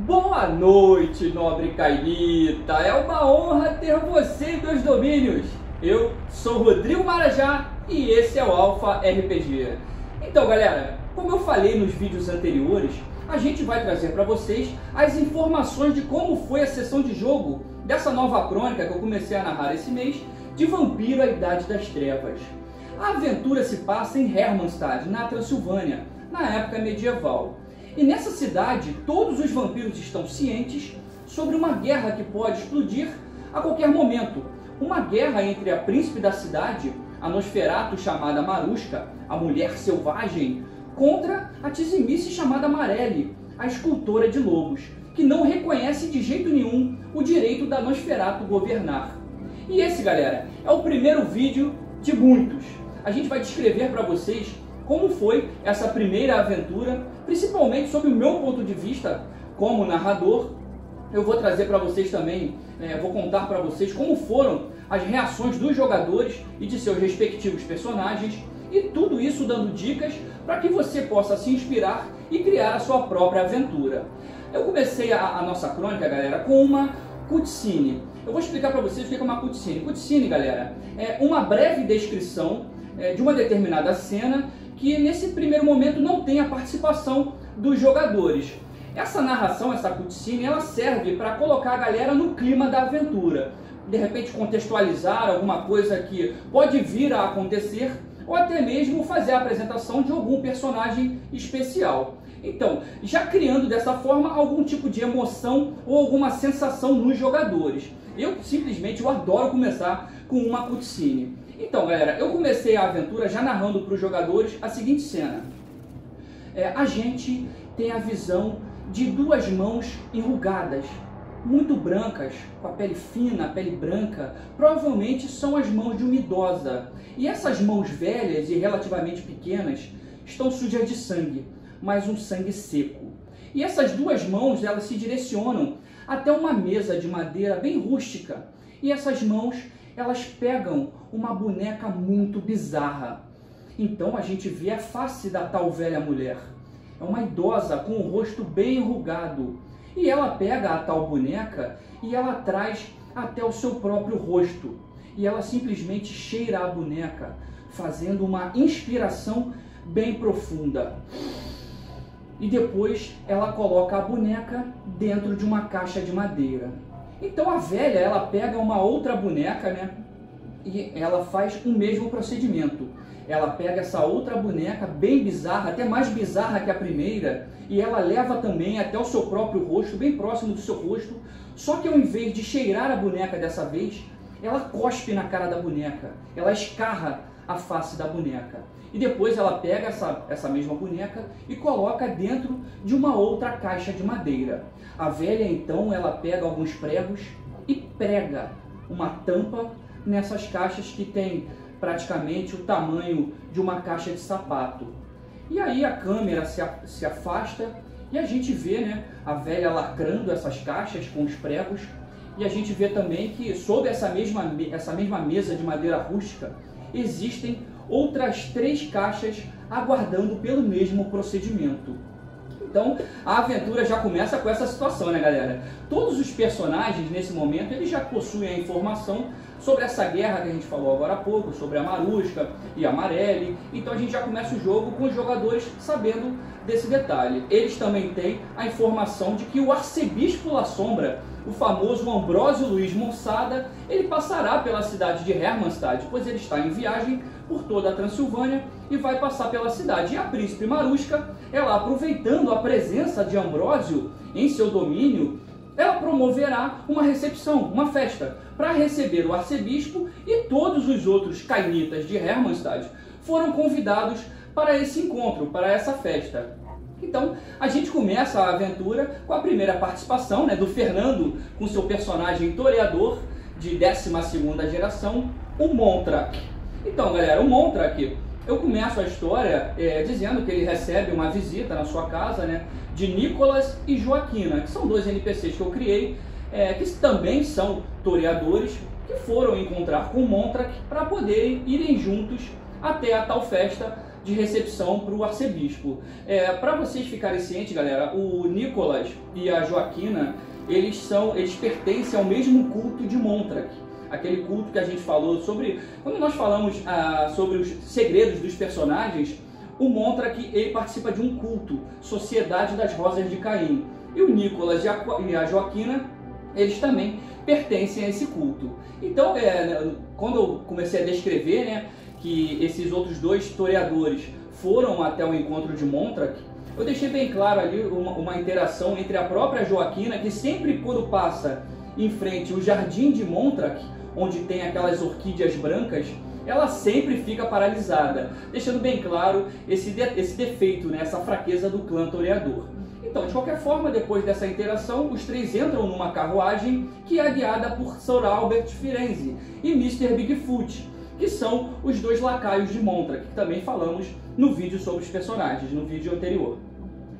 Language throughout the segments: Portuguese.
Boa noite, nobre Cainita! É uma honra ter você em meus domínios! Eu sou Rodrigo Marajá e esse é o Alpha RPG. Então, galera, como eu falei nos vídeos anteriores, a gente vai trazer para vocês as informações de como foi a sessão de jogo dessa nova crônica que eu comecei a narrar esse mês, de Vampiro: A Idade das Trevas. A aventura se passa em Hermannstad, na Transilvânia, na época medieval. E nessa cidade, todos os vampiros estão cientes sobre uma guerra que pode explodir a qualquer momento. Uma guerra entre a príncipe da cidade, a Nosferatu chamada Maruska, a mulher selvagem, contra a Tizimice chamada Marelli, a escultora de lobos, que não reconhece de jeito nenhum o direito da Nosferatu governar. E esse, galera, é o primeiro vídeo de muitos. A gente vai descrever para vocês como foi essa primeira aventura, principalmente sob o meu ponto de vista como narrador. Eu vou trazer para vocês também, vou contar para vocês como foram as reações dos jogadores e de seus respectivos personagens, e tudo isso dando dicas para que você possa se inspirar e criar a sua própria aventura. Eu comecei a nossa crônica, galera, com uma cutscene. Eu vou explicar para vocês o que é uma cutscene. Cutscene, galera, é uma breve descrição de uma determinada cena que nesse primeiro momento não tem a participação dos jogadores. Essa narração, essa cutscene, ela serve para colocar a galera no clima da aventura. De repente contextualizar alguma coisa que pode vir a acontecer, ou até mesmo fazer a apresentação de algum personagem especial. Então, já criando dessa forma algum tipo de emoção ou alguma sensação nos jogadores. Eu adoro começar com uma cutscene. Então, galera, eu comecei a aventura já narrando para os jogadores a seguinte cena. A gente tem a visão de duas mãos enrugadas, muito brancas, com a pele fina, a pele branca. Provavelmente são as mãos de uma idosa. E essas mãos velhas e relativamente pequenas estão sujas de sangue, mas um sangue seco. E essas duas mãos, elas se direcionam até uma mesa de madeira bem rústica. E essas mãos, elas pegam uma boneca muito bizarra. Então a gente vê a face da tal velha mulher. É uma idosa com o rosto bem enrugado. E ela pega a tal boneca e ela traz até o seu próprio rosto. E ela simplesmente cheira a boneca, fazendo uma inspiração bem profunda. E depois ela coloca a boneca dentro de uma caixa de madeira. Então a velha, ela pega uma outra boneca, né? E ela faz o mesmo procedimento. Ela pega essa outra boneca bem bizarra, até mais bizarra que a primeira, e ela leva também até o seu próprio rosto, bem próximo do seu rosto. Só que ao invés de cheirar a boneca dessa vez, ela cospe na cara da boneca, ela escarra a face da boneca. E depois ela pega essa mesma boneca e coloca dentro de uma outra caixa de madeira. A velha, então, ela pega alguns pregos e prega uma tampa nessas caixas que tem praticamente o tamanho de uma caixa de sapato. E aí a câmera se afasta e a gente vê, né, a velha lacrando essas caixas com os pregos. E a gente vê também que sob essa mesma mesa de madeira rústica existem outras 3 caixas aguardando pelo mesmo procedimento. Então a aventura já começa com essa situação, né, galera? Todos os personagens nesse momento eles já possuem a informação sobre essa guerra que a gente falou agora há pouco, sobre a Maruska e a Marelli. Então a gente já começa o jogo com os jogadores sabendo desse detalhe. Eles também têm a informação de que o arcebispo La Sombra, o famoso Ambrósio Luiz Monsada, ele passará pela cidade de Hermannstad, pois ele está em viagem por toda a Transilvânia e vai passar pela cidade. E a príncipe Maruska, ela, aproveitando a presença de Ambrósio em seu domínio, ela promoverá uma recepção, uma festa, para receber o arcebispo, e todos os outros cainitas de Hermannstad foram convidados para esse encontro, para essa festa. Então, a gente começa a aventura com a primeira participação, né, do Fernando, com seu personagem toreador de 12ª geração, o Montrak. Então, galera, o Montrak, eu começo a história dizendo que ele recebe uma visita na sua casa, né, de Nicolas e Joaquina, que são 2 NPCs que eu criei, que também são toreadores, que foram encontrar com o Montrak para poderem irem juntos até a tal festa de recepção para o arcebispo. Para vocês ficarem cientes, galera, o Nicolas e a Joaquina, eles pertencem ao mesmo culto de Montrach. Aquele culto que a gente falou sobre, quando nós falamos sobre os segredos dos personagens, o Montrach, ele participa de um culto, Sociedade das Rosas de Caim. E o Nicolas e a Joaquina, eles também pertencem a esse culto. Então, quando eu comecei a descrever, né, que esses outros dois historiadores foram até o encontro de Montrach, eu deixei bem claro ali uma interação entre a própria Joaquina, que sempre quando passa em frente ao jardim de Montrach, onde tem aquelas orquídeas brancas, ela sempre fica paralisada, deixando bem claro esse defeito, né, essa fraqueza do clã toreador. Então, de qualquer forma, depois dessa interação, os três entram numa carruagem que é guiada por Sir Albert Firenze e Mr. Bigfoot, que são os dois lacaios de Montrach, que também falamos no vídeo sobre os personagens, no vídeo anterior.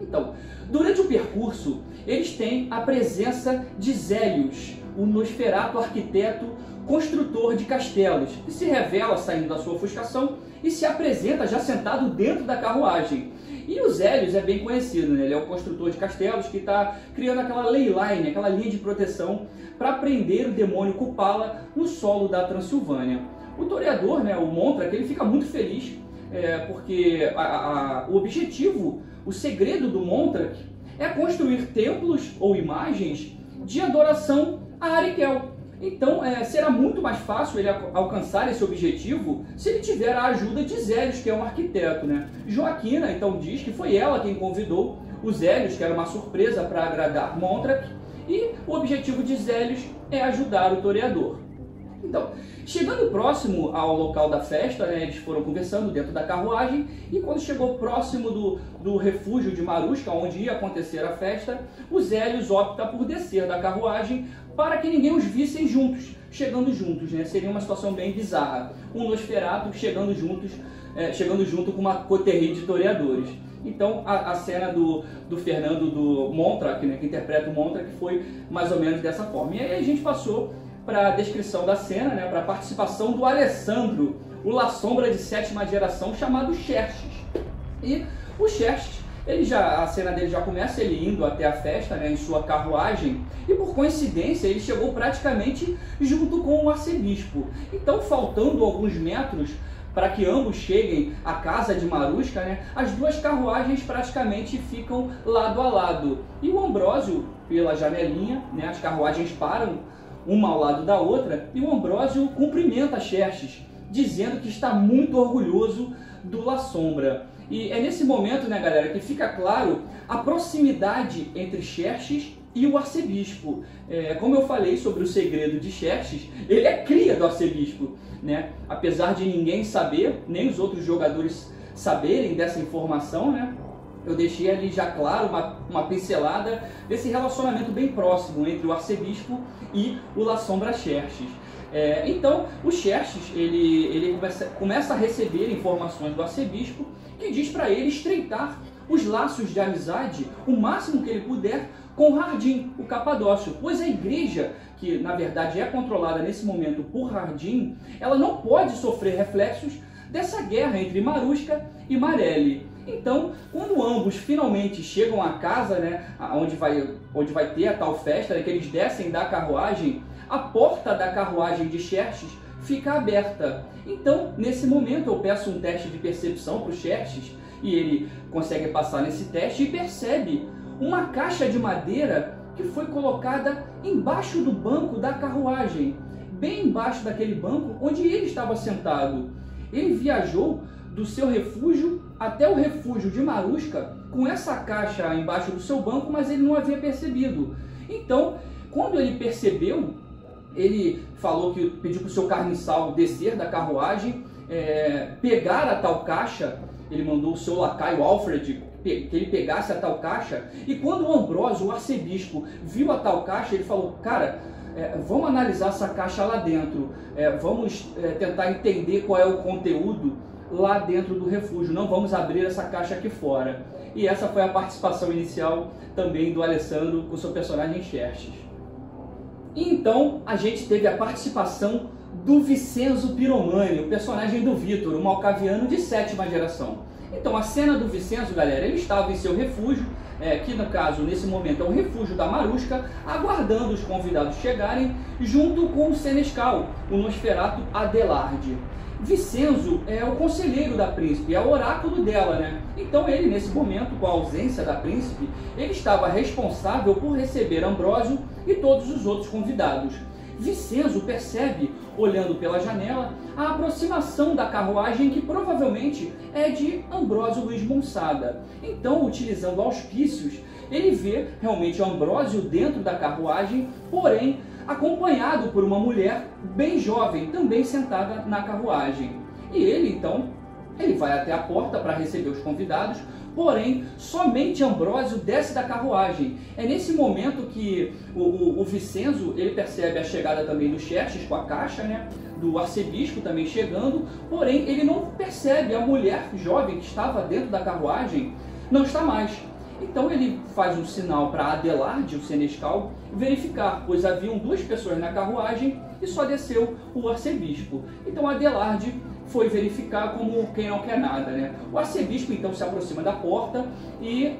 Então, durante o percurso, eles têm a presença de Zélius, o Nosferatu arquiteto construtor de castelos, que se revela saindo da sua ofuscação e se apresenta já sentado dentro da carruagem. E o Zélius é bem conhecido, né? Ele é o construtor de castelos que está criando aquela ley line, aquela linha de proteção para prender o demônio Kupala no solo da Transilvânia. O toreador, né, o Montrach, ele fica muito feliz porque o objetivo, o segredo do Montrach é construir templos ou imagens de adoração a Arikel. Então, será muito mais fácil ele alcançar esse objetivo se ele tiver a ajuda de Zélius, que é um arquiteto, né? Joaquina, então, diz que foi ela quem convidou o Zélius, que era uma surpresa para agradar Montrach, e o objetivo de Zélius é ajudar o toreador. Então, chegando próximo ao local da festa, né, eles foram conversando dentro da carruagem, e quando chegou próximo do refúgio de Marushka, onde ia acontecer a festa, o Zélius opta por descer da carruagem para que ninguém os vissem chegando juntos, né? Seria uma situação bem bizarra. Um Nosferatu chegando junto com uma coterie de toreadores. Então, a cena do Fernando do Montrach, né, que interpreta o Montrach, foi mais ou menos dessa forma. E aí a gente passou para a descrição da cena, né, para a participação do Alessandro, o La Sombra de 7ª geração, chamado Xerxes. E o Xerxes, a cena dele já começa ele indo até a festa, né, em sua carruagem, e por coincidência ele chegou praticamente junto com o arcebispo. Então, faltando alguns metros para que ambos cheguem à casa de Marushka, né, as duas carruagens praticamente ficam lado a lado. E o Ambrósio, pela janelinha, né, as carruagens param uma ao lado da outra, e o Ambrósio cumprimenta Xerxes, dizendo que está muito orgulhoso do La Sombra. E é nesse momento, né, galera, que fica claro a proximidade entre Xerxes e o arcebispo. Como eu falei sobre o segredo de Xerxes, ele é cria do arcebispo, né? Apesar de ninguém saber, nem os outros jogadores saberem dessa informação, né? Eu deixei ali já claro uma pincelada desse relacionamento bem próximo entre o arcebispo e o La Sombra Xerxes. Então, o Xerxes ele começa a receber informações do arcebispo, que diz para ele estreitar os laços de amizade o máximo que ele puder com Hardin, o Capadócio, pois a igreja, que na verdade é controlada nesse momento por Hardin, ela não pode sofrer reflexos dessa guerra entre Marushka e Mareli. Então, quando ambos finalmente chegam à casa, né, onde vai ter a tal festa, né, que eles descem da carruagem, a porta da carruagem de Xerxes fica aberta. Então, nesse momento, eu peço um teste de percepção para o Xerxes, e ele consegue passar nesse teste e percebe uma caixa de madeira que foi colocada embaixo do banco da carruagem, bem embaixo daquele banco onde ele estava sentado. Ele viajou do seu refúgio até o refúgio de Marushka com essa caixa embaixo do seu banco, mas ele não havia percebido. Então, quando ele percebeu, ele falou que pediu para o seu carniçal descer da carruagem, pegar a tal caixa. Ele mandou o seu lacaio Alfred que ele pegasse a tal caixa, e quando o Ambrósio, o arcebispo, viu a tal caixa, ele falou: cara, vamos analisar essa caixa lá dentro, vamos tentar entender qual é o conteúdo lá dentro do refúgio, não vamos abrir essa caixa aqui fora. E essa foi a participação inicial também do Alessandro com seu personagem Xerxes. E então a gente teve a participação do Vicenzo Piromani, o personagem do Vitor, o malcaviano de 7ª geração. Então a cena do Vicenzo, galera, ele estava em seu refúgio, que no caso, nesse momento, é o refúgio da Marusca, aguardando os convidados chegarem, junto com o senescal, o Nosferatu Adelarde. Vicenzo é o conselheiro da príncipe, é o oráculo dela, né? Então ele, nesse momento, com a ausência da príncipe, ele estava responsável por receber Ambrósio e todos os outros convidados. Vicenzo percebe, olhando pela janela, a aproximação da carruagem que provavelmente é de Ambrósio Luiz Monsada. Então, utilizando auspícios, ele vê realmente Ambrósio dentro da carruagem, porém acompanhado por uma mulher bem jovem, também sentada na carruagem. E ele, então, ele vai até a porta para receber os convidados, porém, somente Ambrósio desce da carruagem. É nesse momento que o Vicenzo, ele percebe a chegada também do Xerxes com a caixa, né? Do arcebispo também chegando, porém, ele não percebe a mulher jovem que estava dentro da carruagem, não está mais. Então ele faz um sinal para Adelarde, o senescal, verificar, pois haviam duas pessoas na carruagem e só desceu o arcebispo. Então Adelarde foi verificar como quem não quer nada, né? O arcebispo então se aproxima da porta e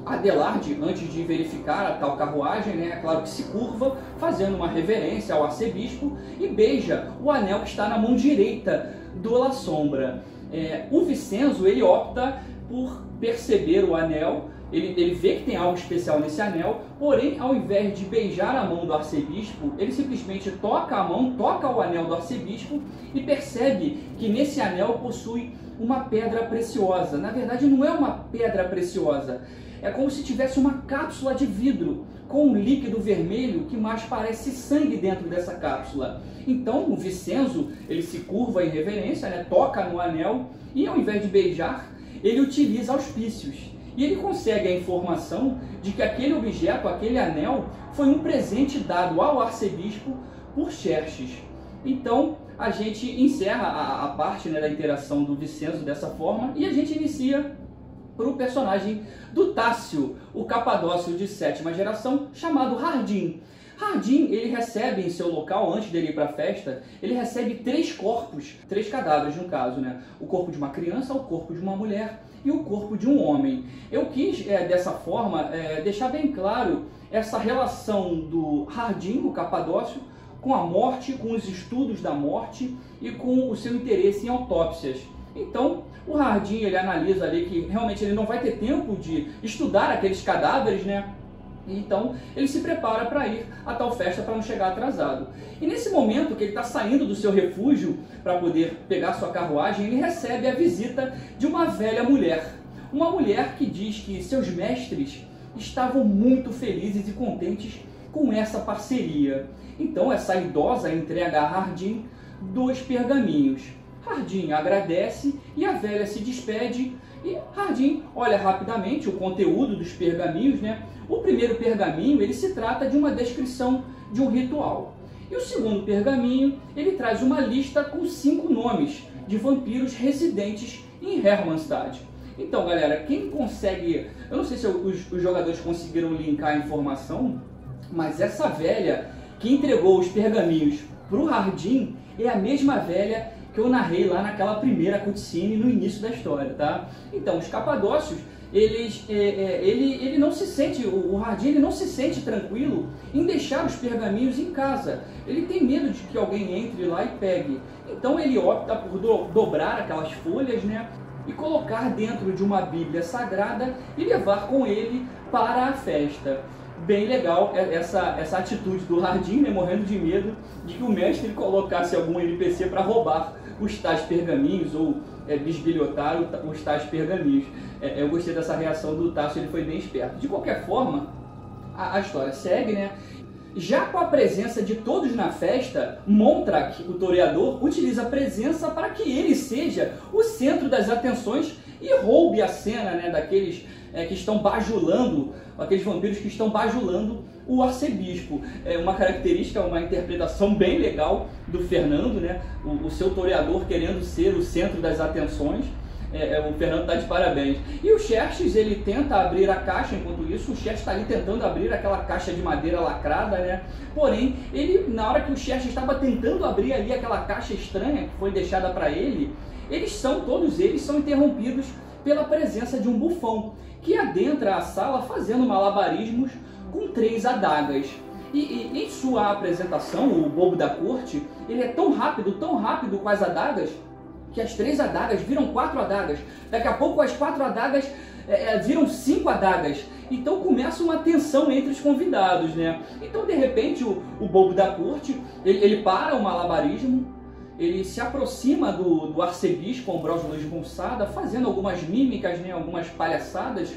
Adelarde, antes de verificar a tal carruagem, né, é claro que se curva, fazendo uma reverência ao arcebispo e beija o anel que está na mão direita do La Sombra. O Vicenzo, ele opta por perceber o anel. Ele vê que tem algo especial nesse anel, porém, ao invés de beijar a mão do arcebispo, ele simplesmente toca a mão, toca o anel do arcebispo e percebe que nesse anel possui uma pedra preciosa. Na verdade, não é uma pedra preciosa, é como se tivesse uma cápsula de vidro com um líquido vermelho que mais parece sangue dentro dessa cápsula. Então, o Vicenzo, ele se curva em reverência, né, toca no anel e, ao invés de beijar, ele utiliza auspícios. E ele consegue a informação de que aquele objeto, aquele anel, foi um presente dado ao arcebispo por Xerxes. Então, a gente encerra a parte, né, da interação do Vicenzo dessa forma e a gente inicia para o personagem do Tássio, o capadócio de 7ª geração, chamado Hardim. Hardim, ele recebe em seu local, antes dele ir para a festa, ele recebe 3 corpos, 3 cadáveres no caso, né? O corpo de uma criança, o corpo de uma mulher e o corpo de um homem. Eu quis, dessa forma, deixar bem claro essa relação do Hardim, o capadócio, com a morte, com os estudos da morte e com o seu interesse em autópsias. Então, o Hardim, ele analisa ali que realmente ele não vai ter tempo de estudar aqueles cadáveres, né? Então, ele se prepara para ir a tal festa para não chegar atrasado. E nesse momento que ele está saindo do seu refúgio para poder pegar sua carruagem, ele recebe a visita de uma velha mulher. Uma mulher que diz que seus mestres estavam muito felizes e contentes com essa parceria. Então, essa idosa entrega a Hardim 2 pergaminhos. Hardim agradece e a velha se despede. E Hardim olha rapidamente o conteúdo dos pergaminhos, né? O primeiro pergaminho, ele se trata de uma descrição de um ritual. E o segundo pergaminho, ele traz uma lista com 5 nomes de vampiros residentes em Hermannstad. Então, galera, quem consegue... Eu não sei se os jogadores conseguiram linkar a informação, mas essa velha que entregou os pergaminhos para o Hardim é a mesma velha que eu narrei lá naquela primeira cutscene no início da história, tá? Então, os capadócios, ele não se sente, o Hardim, ele não se sente tranquilo em deixar os pergaminhos em casa. Ele tem medo de que alguém entre lá e pegue. Então ele opta por dobrar aquelas folhas, né, e colocar dentro de uma Bíblia sagrada e levar com ele para a festa. Bem legal essa atitude do Hardim, né, morrendo de medo de que o mestre colocasse algum NPC para roubar os tais pergaminhos ou bisbilhotar os tais pergaminhos. Eu gostei dessa reação do Tássio, ele foi bem esperto. De qualquer forma, a história segue, né? Já com a presença de todos na festa, Montrak, o toreador, utiliza a presença para que ele seja o centro das atenções e roube a cena, né, daqueles que estão bajulando, aqueles vampiros que estão bajulando o arcebispo. É uma característica, uma interpretação bem legal do Fernando, né? O seu toreador querendo ser o centro das atenções. O Fernando está de parabéns. E o Xerxes, ele tenta abrir a caixa. Enquanto isso, o Xerxes está ali tentando abrir aquela caixa de madeira lacrada, né? Porém, ele, na hora que o Xerxes estava tentando abrir ali aquela caixa estranha que foi deixada para ele, todos eles são interrompidos pela presença de um bufão, que adentra a sala fazendo malabarismos com 3 adagas. E em sua apresentação, o bobo da corte, ele é tão rápido com as adagas, que as 3 adagas viram 4 adagas. Daqui a pouco as 4 adagas viram 5 adagas. Então começa uma tensão entre os convidados, né? Então de repente o bobo da corte, ele para o malabarismo, ele se aproxima do arcebispo Ambrósio Luiz Gonçada, fazendo algumas mímicas, né? Algumas palhaçadas.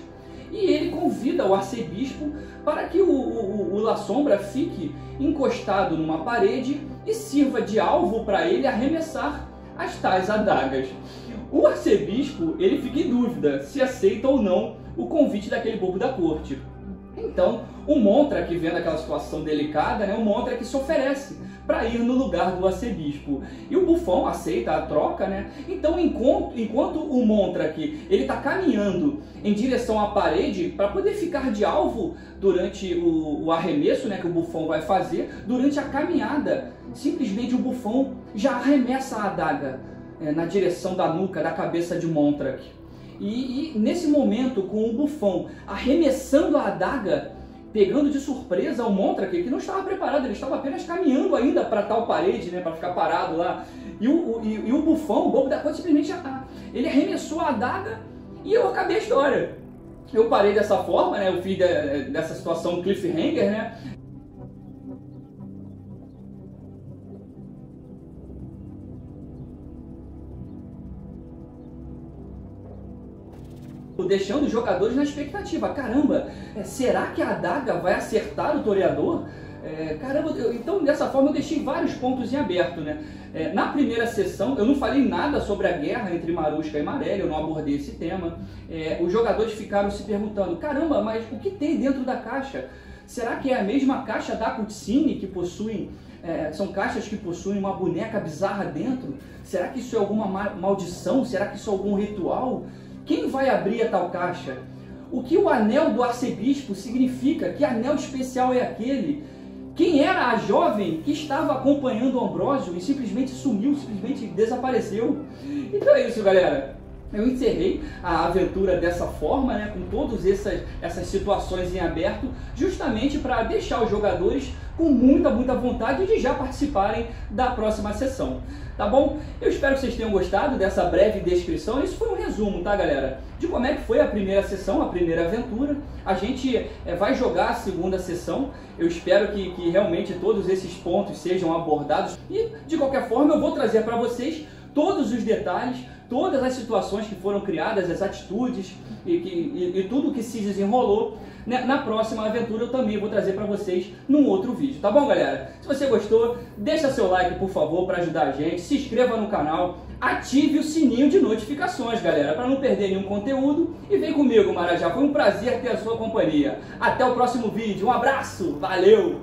E ele convida o arcebispo para que o La Sombra fique encostado numa parede e sirva de alvo para ele arremessar as tais adagas. O arcebispo, ele fica em dúvida se aceita ou não o convite daquele bobo da corte. Então, o Montra, que vendo aquela situação delicada, né, o Montra que se oferece para ir no lugar do arcebispo. E o bufão aceita a troca, né? Então, enquanto o Montra aqui, ele está caminhando em direção à parede para poder ficar de alvo durante o arremesso, né, que o bufão vai fazer, durante a caminhada, simplesmente o bufão já arremessa a adaga na direção da nuca, da cabeça de Montra. E nesse momento, com o bufão arremessando a adaga, pegando de surpresa o Montra, que não estava preparado, ele estava apenas caminhando ainda para tal parede, né, para ficar parado lá. E o bufão, o bobo da corte, simplesmente ele arremessou a adaga e eu acabei a história. Eu parei dessa forma, né, eu fiz dessa situação cliffhanger, né. Deixando os jogadores na expectativa. Caramba, será que a adaga vai acertar o toreador? Caramba, então dessa forma eu deixei vários pontos em aberto, né? Na primeira sessão eu não falei nada sobre a guerra entre Marusca e Marelli, eu não abordei esse tema. Os jogadores ficaram se perguntando, caramba, mas o que tem dentro da caixa? Será que é a mesma caixa da cutscene que possuem... são caixas que possuem uma boneca bizarra dentro? Será que isso é alguma maldição? Será que isso é algum ritual? Quem vai abrir a tal caixa? O que o anel do arcebispo significa? Que anel especial é aquele? Quem era a jovem que estava acompanhando o Ambrósio e simplesmente sumiu, simplesmente desapareceu? Então é isso, galera. Eu encerrei a aventura dessa forma, né, com todas essas situações em aberto, justamente para deixar os jogadores com muita vontade de já participarem da próxima sessão. Tá bom? Eu espero que vocês tenham gostado dessa breve descrição. Isso foi um resumo, tá, galera? De como é que foi a primeira sessão, a primeira aventura. A gente vai jogar a segunda sessão. Eu espero que realmente todos esses pontos sejam abordados. E, de qualquer forma, eu vou trazer para vocês todos os detalhes, todas as situações que foram criadas, as atitudes e tudo que se desenrolou. Na próxima aventura eu também vou trazer para vocês num outro vídeo, tá bom, galera? Se você gostou, deixa seu like, por favor, para ajudar a gente, se inscreva no canal, ative o sininho de notificações, galera, para não perder nenhum conteúdo, e vem comigo, Marajá, foi um prazer ter a sua companhia. Até o próximo vídeo, um abraço, valeu!